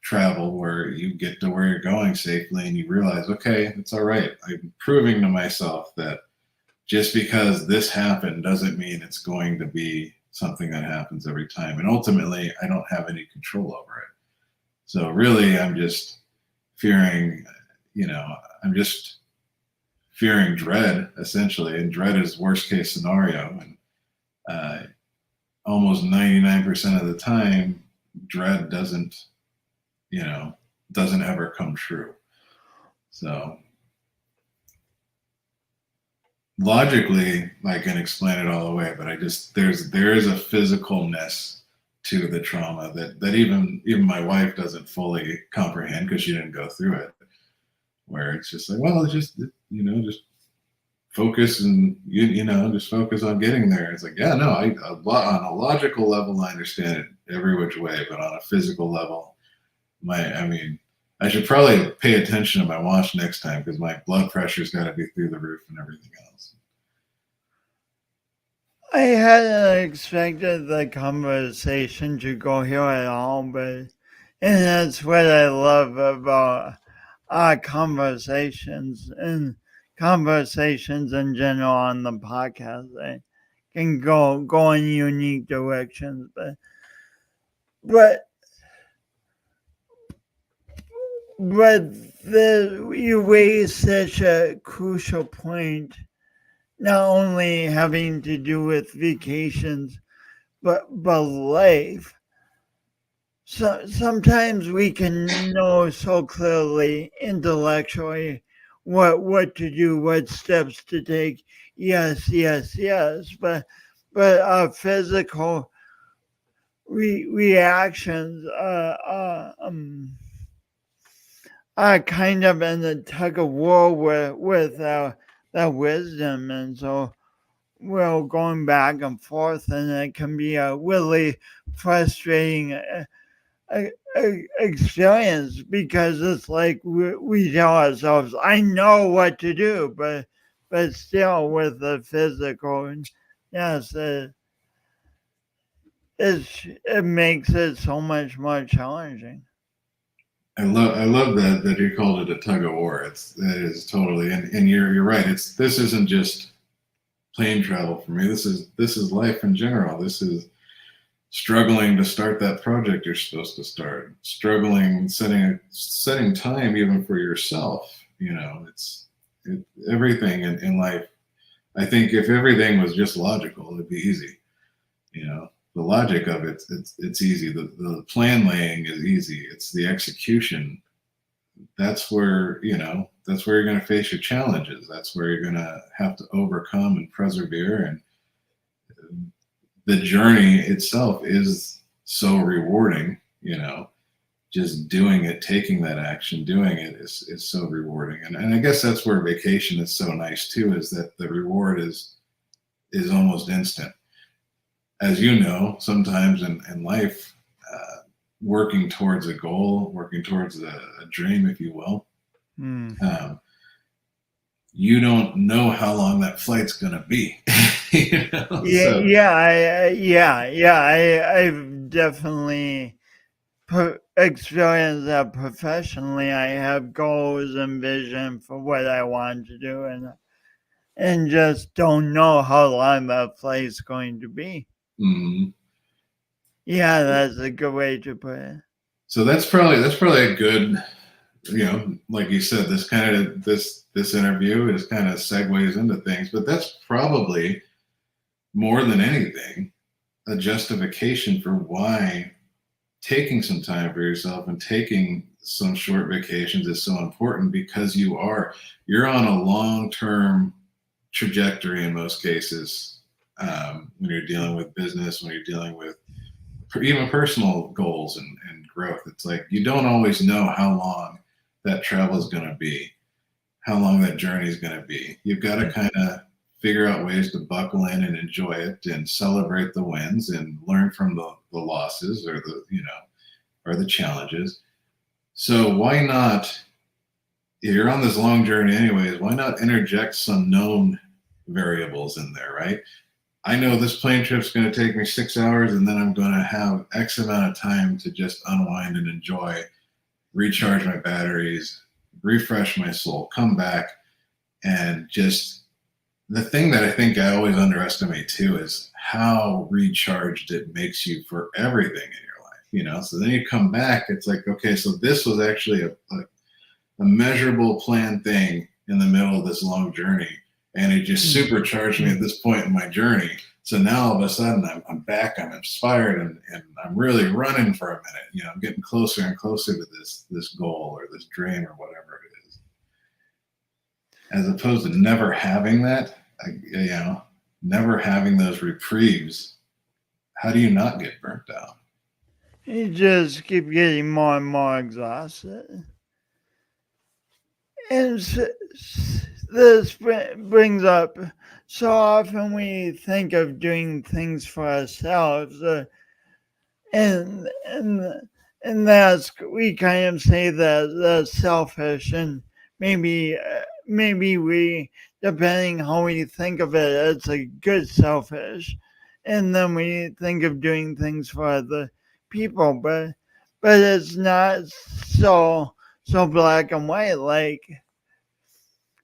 travel where you get to where you're going safely and you realize, okay, it's all right. I'm proving to myself that just because this happened doesn't mean it's going to be something that happens every time. And ultimately, I don't have any control over it. So really, I'm just fearing, I'm just fearing dread, essentially. And dread is worst case scenario. And almost 99% of the time, dread doesn't ever come true. So logically, I can explain it all away, but there is a physicalness to the trauma that even my wife doesn't fully comprehend because she didn't go through it. Where it's just like, well, it's just just focus and just focus on getting there. It's like, yeah, no, on a logical level, I understand it every which way, but on a physical level, I should probably pay attention to my watch next time because my blood pressure's got to be through the roof and everything else. I hadn't expected the conversation to go here at all, and that's what I love about conversations and conversations in general on the podcast. They can go in unique directions, but you raise such a crucial point, not only having to do with vacations, but life. So sometimes we can know so clearly intellectually what to do, what steps to take. Yes, yes, yes. But our physical reactions are kind of in the tug of war with that wisdom, and so we're going back and forth, and it can be a really frustrating experience because it's like we tell ourselves, "I know what to do," but still with the physical, and yes, it makes it so much more challenging. I love that you called it a tug of war. It is totally, and you're right. This isn't just plane travel for me. This is life in general. This is struggling to start that project you're supposed to start, struggling setting time even for yourself. Everything in life. I think if everything was just logical, it'd be easy. The logic of it's easy. The plan laying is easy. It's the execution. That's where you're going to face your challenges. That's where you're going to have to overcome and persevere. And the journey itself is so rewarding. Just doing it, taking that action, doing it is so rewarding. And I guess that's where vacation is so nice too, is that the reward is almost instant. As you know, sometimes in life, working towards a goal, working towards a dream, if you will, you don't know how long that flight's going to be. I've definitely experienced that professionally. I have goals and vision for what I want to do, and just don't know how long that flight's going to be. Mm-hmm. Yeah, that's a good way to put it. So that's probably a good, like you said, this interview is kind of segues into things, but that's probably more than anything a justification for why taking some time for yourself and taking some short vacations is so important, because you're on a long-term trajectory in most cases, when you're dealing with business, when you're dealing with even personal goals and growth. It's like you don't always know how long that travel is going to be, how long that journey is going to be. You've got to kind of figure out ways to buckle in and enjoy it and celebrate the wins and learn from the losses or the challenges. So why not, if you're on this long journey anyways, why not interject some known variables in there, right? I know this plane trip's going to take me 6 hours, and then I'm going to have X amount of time to just unwind and enjoy, recharge my batteries, refresh my soul, come back, and just the thing that I think I always underestimate too is how recharged it makes you for everything in your life. So then you come back, it's like, okay, so this was actually a measurable planned thing in the middle of this long journey, and it just supercharged me at this point in my journey. So now all of a sudden I'm back, I'm inspired, and I'm really running for a minute. I'm getting closer and closer to this goal or this dream or whatever it is, as opposed to never having that. Never having those reprieves. How do you not get burnt out? You just keep getting more and more exhausted. And this brings up, so often we think of doing things for ourselves, and that's, we kind of say that that's selfish, and maybe we, depending how we think of it, it's a good selfish, and then we think of doing things for other people, but it's not so black and white. Like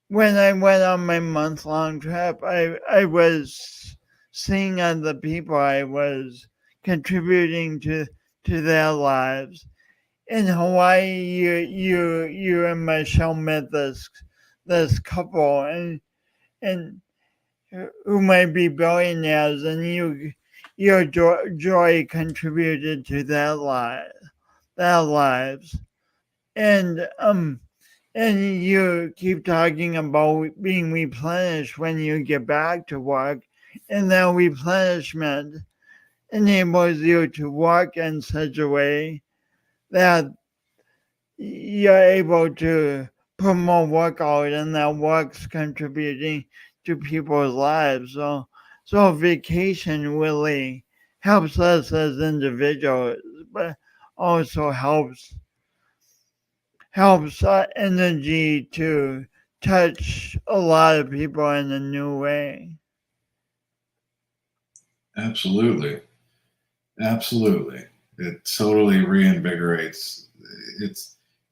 when I went on my month-long trip, I was seeing other people. I was contributing to their lives. In Hawaii, you and Michelle met this couple, and who might be billionaires, and your joy contributed to their lives, and you keep talking about being replenished when you get back to work, and that replenishment enables you to work in such a way that you're able to put more work out, and that work's contributing to people's lives. So vacation really helps us as individuals, but also helps our energy to touch a lot of people in a new way. Absolutely. It totally reinvigorates.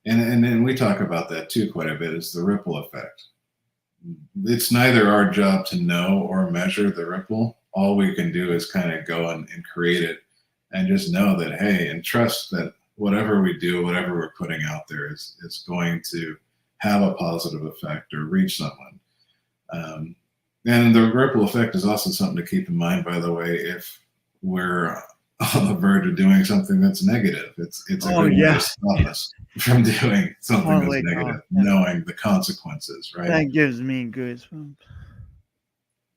And we talk about that too quite a bit, is the ripple effect. It's neither our job to know or measure the ripple. All we can do is kind of go and create it, and just know that, hey, and trust that whatever we do, whatever we're putting out there is going to have a positive effect or reach someone. And the ripple effect is also something to keep in mind, by the way, if we're on the verge of doing something that's negative. It's a good way to stop us from doing something that's negative, knowing the consequences, right? That gives me goosebumps.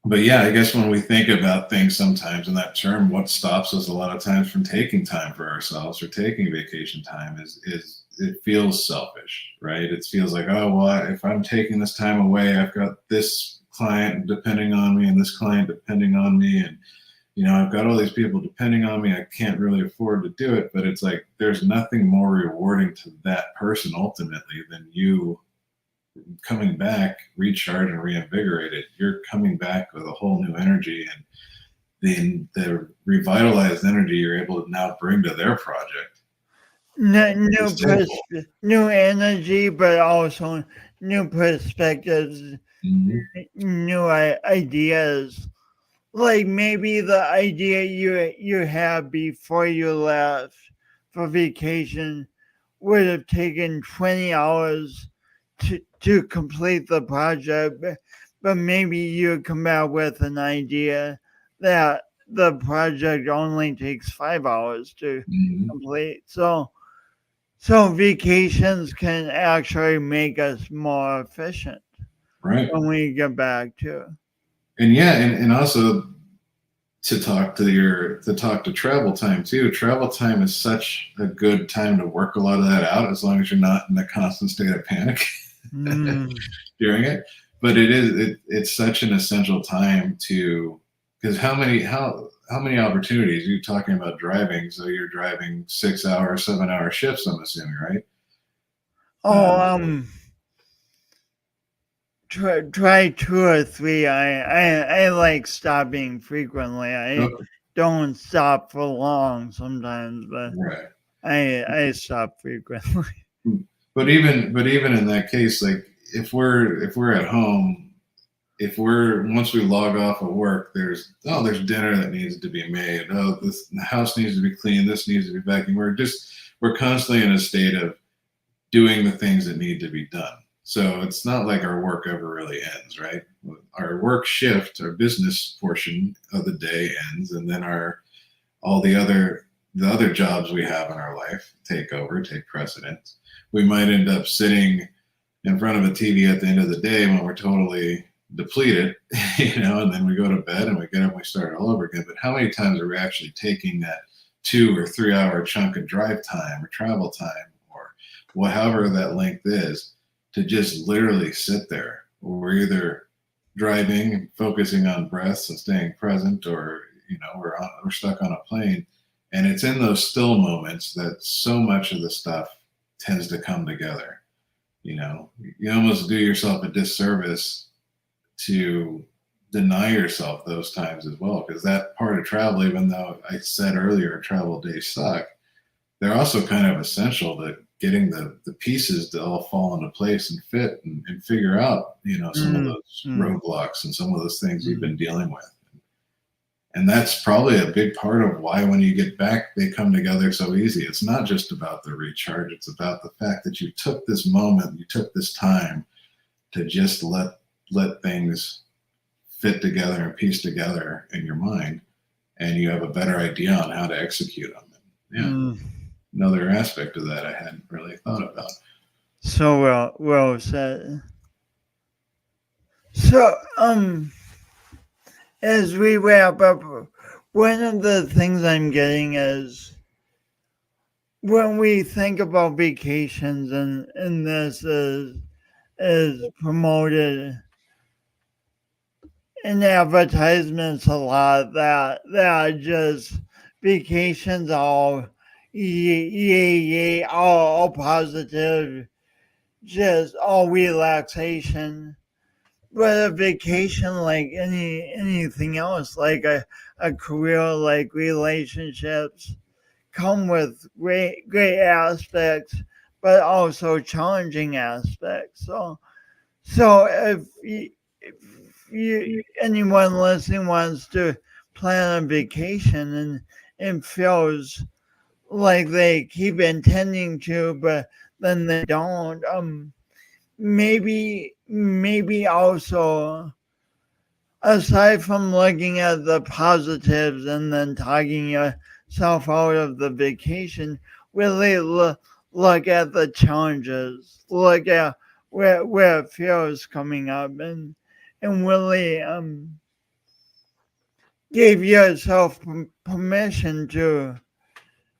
But yeah, I guess when we think about things sometimes in that term, what stops us a lot of times from taking time for ourselves or taking vacation time is it feels selfish, right? It feels like, oh, well, if I'm taking this time away, I've got this client depending on me and this client depending on me, and I've got all these people depending on me. I can't really afford to do it. But it's like there's nothing more rewarding to that person ultimately than you coming back recharged and reinvigorated. You're coming back with a whole new energy, and the revitalized energy you're able to now bring to their project. New energy, but also new perspectives, new ideas. Like maybe the idea you had before you left for vacation would have taken 20 hours to complete the project, but maybe you come out with an idea that the project only takes 5 hours to complete. So vacations can actually make us more efficient, right, when we get back to. And yeah, and also to talk to travel time too. Travel time is such a good time to work a lot of that out, as long as you're not in a constant state of panic during it. But it's such an essential time to, because how many opportunities are you talking about driving? So you're driving 6 hour, 7 hour shifts, I'm assuming, right? Try 2 or 3. I like stopping frequently. I don't stop for long sometimes, but right. I stop frequently. But even in that case, like if we're at home, if once we log off of work, there's dinner that needs to be made. Oh, the house needs to be cleaned. This needs to be vacuumed. We're constantly in a state of doing the things that need to be done. So it's not like our work ever really ends, right? Our work shift, our business portion of the day ends, and then all the other jobs we have in our life take precedence. We might end up sitting in front of a TV at the end of the day when we're totally depleted, and then we go to bed and we get up and we start all over again. But how many times are we actually taking that 2 or 3 hour chunk of drive time or travel time or however that length is to just literally sit there? We're either driving and focusing on breaths and staying present, or we're stuck on a plane. And it's in those still moments that so much of the stuff tends to come together. You almost do yourself a disservice to deny yourself those times as well, because that part of travel, even though I said earlier travel days suck, they're also kind of essential to getting the pieces to all fall into place and fit and figure out some of those roadblocks and some of those things you've been dealing with. And that's probably a big part of why when you get back, they come together so easy. It's not just about the recharge. It's about the fact that you took this moment, you took this time to just let things fit together and piece together in your mind, and you have a better idea on how to execute them. Another aspect of that I hadn't really thought about. So well said. So as we wrap up, one of the things I'm getting is when we think about vacations and this is promoted in advertisements a lot, that just vacations all yay, all positive, just all relaxation. But a vacation, like anything else, like a career, like relationships, come with great aspects, but also challenging aspects. So if anyone listening wants to plan a vacation and feels like they keep intending to, but then they don't, maybe also, aside from looking at the positives and then talking yourself out of the vacation, really look at the challenges, look at where fear is coming up, and really give yourself permission to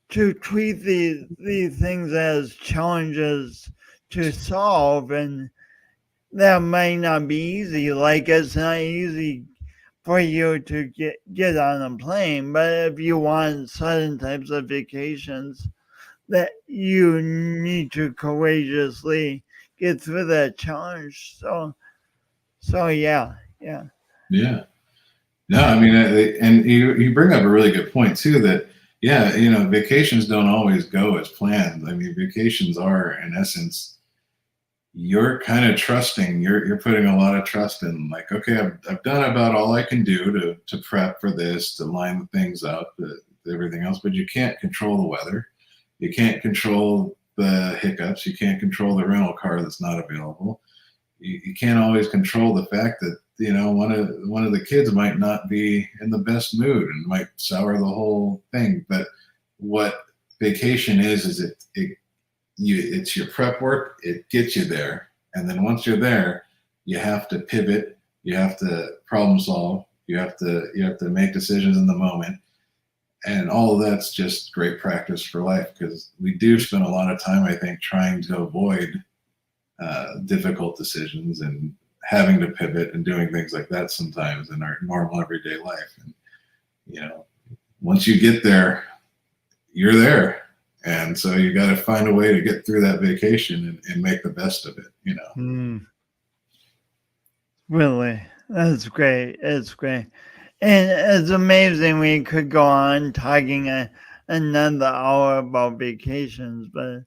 treat these things as challenges to solve, and that might not be easy. Like it's not easy for you to get on a plane, but if you want certain types of vacations, that you need to courageously get through that challenge. So yeah. No, I mean, and you bring up a really good point too, that vacations don't always go as planned. I mean, vacations are in essence, you're kind of trusting, you're putting a lot of trust in, like, okay, I've done about all I can do to prep for this, to line things up, everything else, but you can't control the weather. You can't control the hiccups. You can't control the rental car that's not available. You can't always control the fact that one of the kids might not be in the best mood and might sour the whole thing. But what vacation is it's your prep work. It gets you there, and then once you're there, you have to pivot. You have to problem solve. You have to make decisions in the moment, and all of that's just great practice for life, because we do spend a lot of time, I think, trying to avoid difficult decisions and having to pivot and doing things like that sometimes in our normal everyday life. And once you get there, you're there. And so you got to find a way to get through that vacation and make the best of it. Really, that's great. It's great. And it's amazing we could go on talking another hour about vacations, but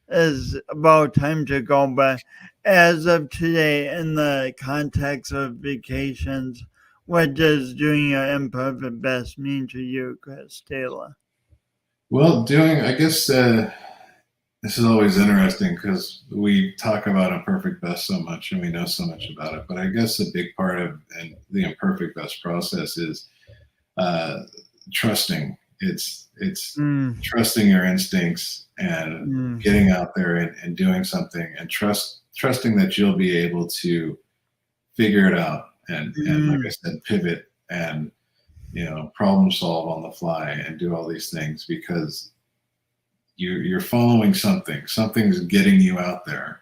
is about time to go. But as of today, in the context of vacations, what does doing your imperfect best mean to you, Chris Taylor? Well, I guess this is always interesting because we talk about imperfect best so much and we know so much about it. But I guess a big part of the imperfect best process is uh, trusting. It's Mm, trusting your instincts and mm, getting out there and doing something and trusting that you'll be able to figure it out and like I mm, said, pivot and problem solve on the fly and do all these things because you're following something. Something's getting you out there.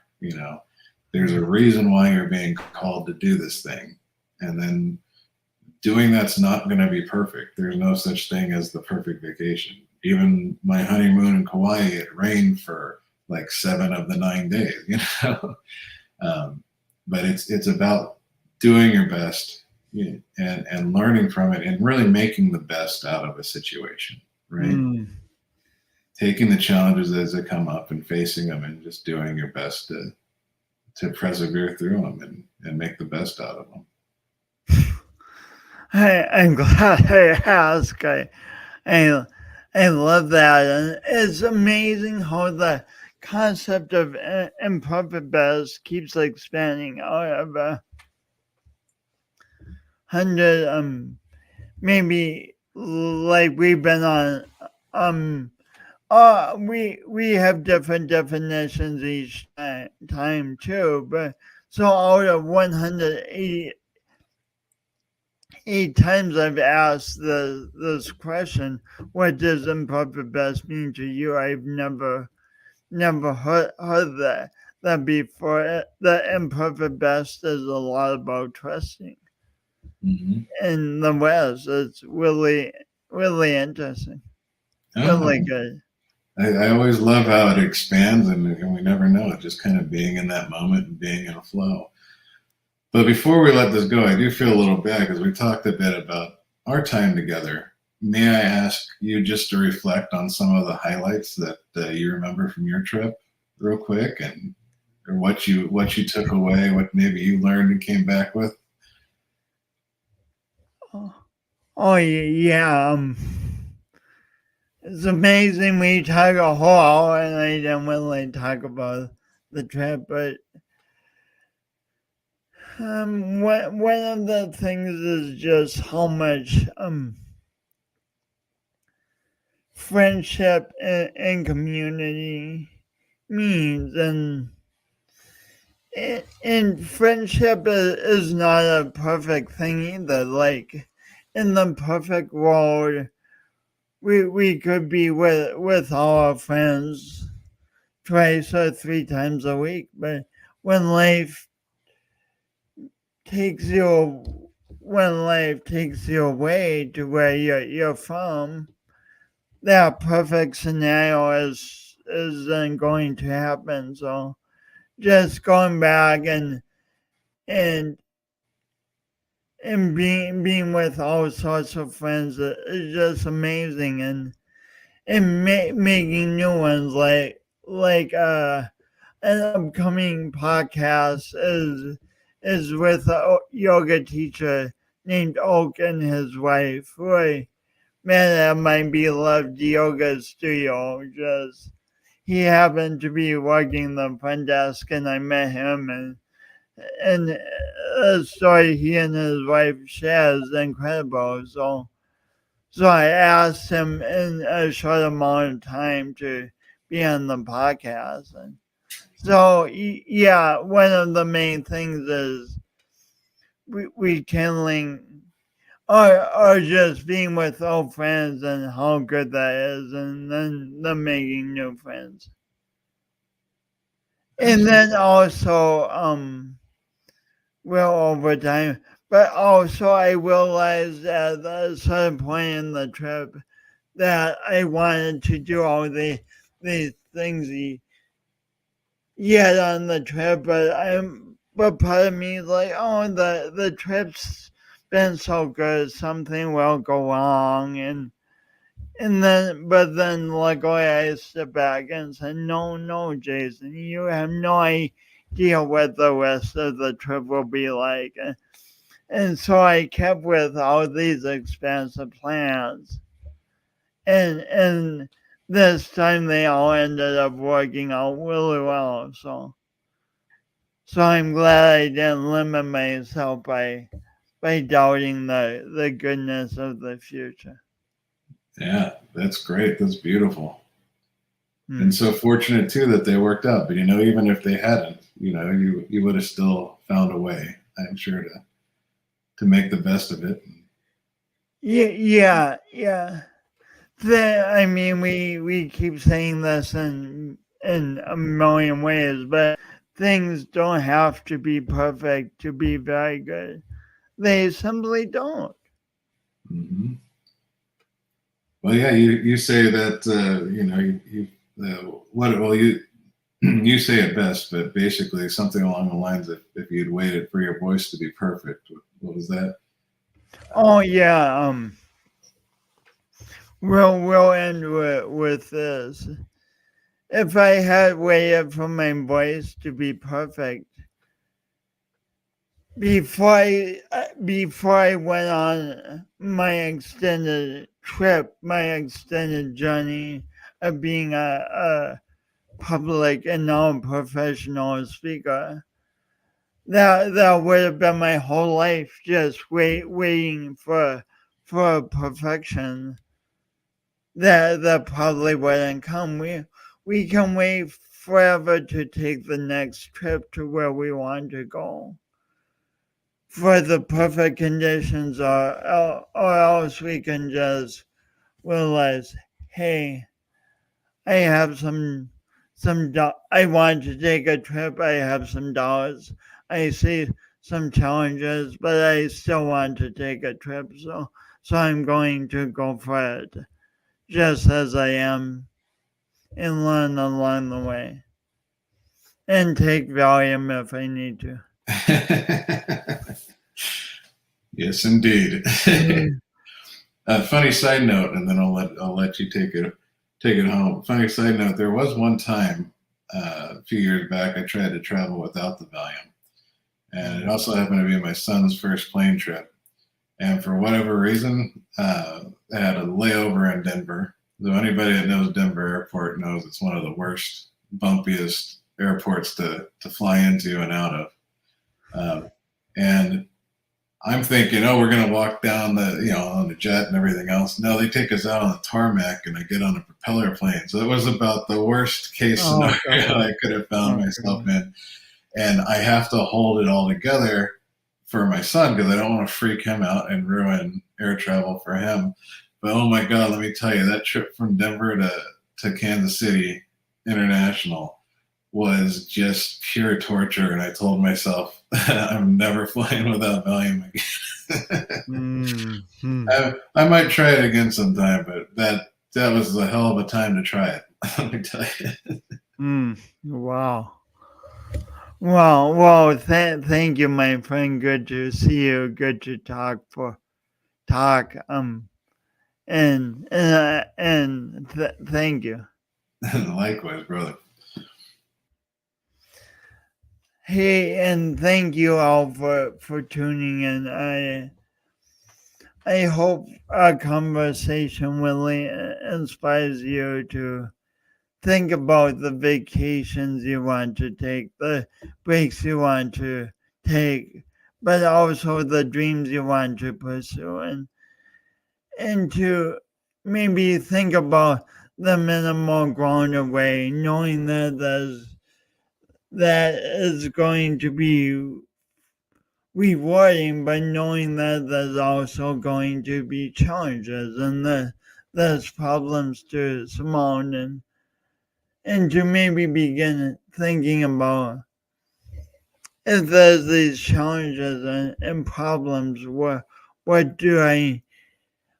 There's a reason why you're being called to do this thing, and then doing that's not going to be perfect. There's no such thing as the perfect vacation. Even my honeymoon in Kauai, it rained for like 7 of the 9 days. Um, but it's about doing your best, and learning from it and really making the best out of a situation, right? mm. Taking the challenges as they come up and facing them and just doing your best to persevere through them and make the best out of them. I'm glad I asked. I, I love that. And it's amazing how the concept of imperfect best keeps expanding out of 100, maybe like we've been on, um, we have different definitions each time too, but so out of 188 times I've asked this question, what does imperfect best mean to you? I've never heard that before. The imperfect best is a lot about trusting. Mm-hmm. In the West, it's really interesting, really Oh, good. I always love how it expands and we never know it, just kind of being in that moment and being in a flow. But before we let this go, I do feel a little bad because we talked a bit about our time together. May I ask you just to reflect on some of the highlights that you remember from your trip, real quick, and or what you took away, what maybe you learned and came back with? Oh, oh yeah, it's amazing we talk a whole hour and I didn't really talk about the trip, but one of the things is just how much friendship and community means, and friendship is not a perfect thing either. Like in the perfect world, we could be with our friends twice or 3 times a week, but when life takes you when life takes you away to where you're from, that perfect scenario isn't going to happen. So just going back and being with all sorts of friends is just amazing, and making new ones like an upcoming podcast is with a yoga teacher named Oak and his wife, who I met at my beloved yoga studio. Just he happened to be working the front desk, and I met him, and the story he and his wife share is incredible. So I asked him in a short amount of time to be on the podcast, and so yeah, one of the main things is rekindling or just being with old friends and how good that is, and then making new friends. And then Absolutely. also, well, over time, but also I realized at a certain point in the trip that I wanted to do all these things yet on the trip, but part of me is like, oh, the trip's been so good, something will go wrong, But then luckily I stepped back and said, no, Jason, you have no idea what the rest of the trip will be like. And so I kept with all these expansive plans. And this time they all ended up working out really well. So I'm glad I didn't limit myself by doubting the goodness of the future. Yeah, that's great. That's beautiful. And Hmm. so fortunate too that they worked out. But even if they hadn't, you would have still found a way, I'm sure, to make the best of it. Yeah. I mean, we keep saying this in a million ways, but things don't have to be perfect to be very good. They simply don't. Hmm. Well, yeah, you say that what well you say it best, but basically something along the lines of if you'd waited for your voice to be perfect, what was that? Oh yeah. We'll end with this. If I had waited for my voice to be perfect before I went on my extended trip, my extended journey of being a public and non-professional speaker, that would have been my whole life, just waiting for perfection. That probably wouldn't come. We can wait forever to take the next trip to where we want to go for the perfect conditions, or else we can just realize, hey, I have I want to take a trip. I have some dollars. I see some challenges, but I still want to take a trip. So I'm going to go for it, just as I am, and learn along the way, and take Valium if I need to. Yes, indeed. Mm. Funny side note, and then I'll let you take it home. Funny side note: there was one time a few years back I tried to travel without the Valium, and it also happened to be my son's first plane trip. And for whatever reason, I had a layover in Denver. So anybody that knows Denver Airport knows it's one of the worst, bumpiest airports to fly into and out of. And I'm thinking, oh, we're gonna walk down on the jet and everything else. No, they take us out on the tarmac, and I get on a propeller plane. So it was about the worst case Oh scenario God. I could have found Oh myself God. in, and I have to hold it all together for my son because I don't want to freak him out and ruin air travel for him. But oh my God, let me tell you, that trip from Denver to Kansas City International was just pure torture. And I told myself, I'm never flying without Valium again. Mm-hmm. I might try it again sometime, but that was a hell of a time to try it. Let me tell you. Wow. Well. Thank you, my friend. Good to see you. Good to talk. And thank you. Likewise, brother. Hey, and thank you all for tuning in. I hope our conversation really inspires you to think about the vacations you want to take, the breaks you want to take, but also the dreams you want to pursue, and to maybe think about them in a more grounded way, knowing that is going to be rewarding, but knowing that there's also going to be challenges and that there's problems to surmount, and to maybe begin thinking about if there's these challenges and problems, what do I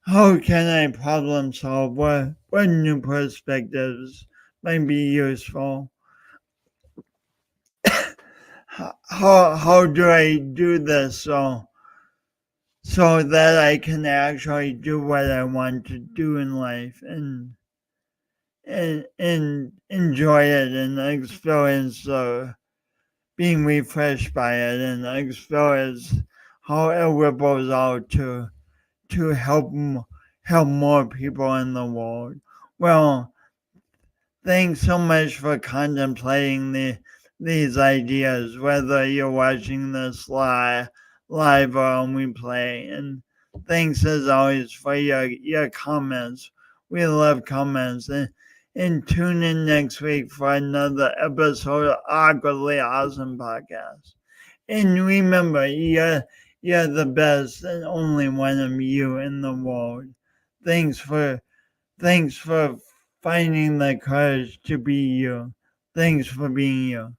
how can I problem solve? What new perspectives might be useful? How do I do this so that I can actually do what I want to do in life and enjoy it and experience being refreshed by it and experience how it ripples out to help more people in the world. Well, thanks so much for contemplating these ideas, whether you're watching this live or on replay. And thanks as always for your comments. We love comments. And tune in next week for another episode of Awkwardly Awesome Podcast. And remember, you're the best and only one of you in the world. Thanks for Thanks for finding the courage to be you. Thanks for being you.